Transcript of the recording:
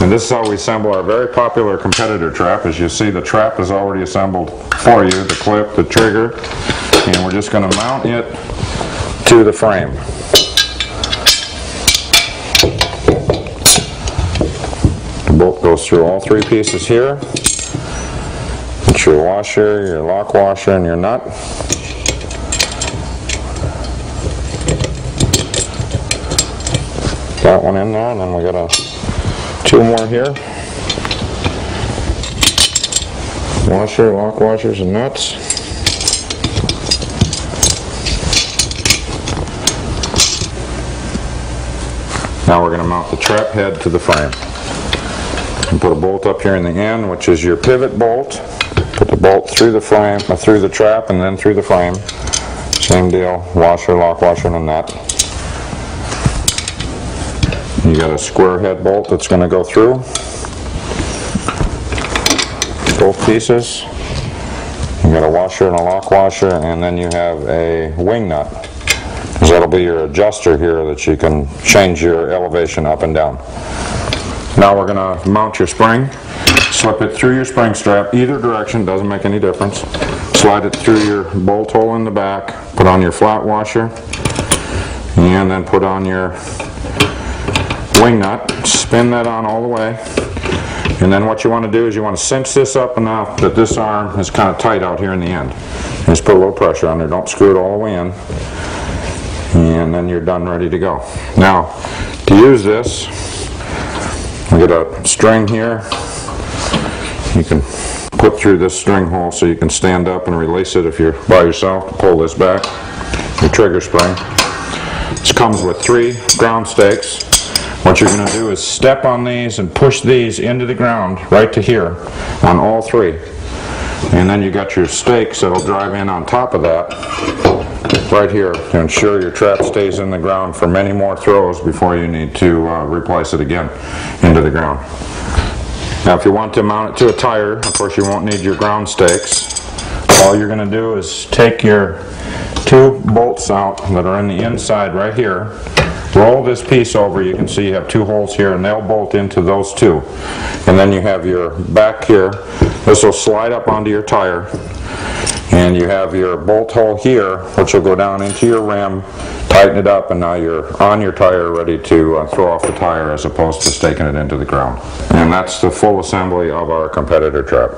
And this is how we assemble our very popular competitor trap. As you see, the trap is already assembled for you, the clip, the trigger, and we're just going to mount it to the frame. The bolt goes through all three pieces here. It's your washer, your lock washer, and your nut. That one in there, and then we got two more here. Washer, lock washers, and nuts. Now we're going to mount the trap head to the frame. And put a bolt up here in the end, which is your pivot bolt. Put the bolt through the frame, through the trap, and then through the frame. Same deal, washer, lock washer, and a nut. You got a square head bolt that's going to go through both pieces. You got a washer and a lock washer, and then you have a wing nut, because that'll be your adjuster here that you can change your elevation up and down. Now we're going to mount your spring. Slip it through your spring strap, either direction, doesn't make any difference. Slide it through your bolt hole in the back, put on your flat washer, and then put on your wing nut. Spin that on all the way. And then what you want to do is you want to cinch this up enough that this arm is kind of tight out here in the end. Just put a little pressure on there, don't screw it all the way in. And then you're done, ready to go. Now, to use this, we get a string here. You can put through this string hole so you can stand up and release it if you're by yourself. Pull this back, your trigger spring. This comes with 3 ground stakes. What you're going to do is step on these and push these into the ground right to here on all 3. And then you got your stakes that'll drive in on top of that right here to ensure your trap stays in the ground for many more throws before you need to replace it again into the ground. Now if you want to mount it to a tire, of course you won't need your ground stakes. All you're going to do is take your 2 bolts out that are in the inside right here, roll this piece over. You can see you have 2 holes here, and they'll bolt into those 2. And then you have your back here. This will slide up onto your tire, and you have your bolt hole here, which will go down into your rim, tighten it up, and now you're on your tire ready to throw off the tire as opposed to staking it into the ground. And that's the full assembly of our competitor trap.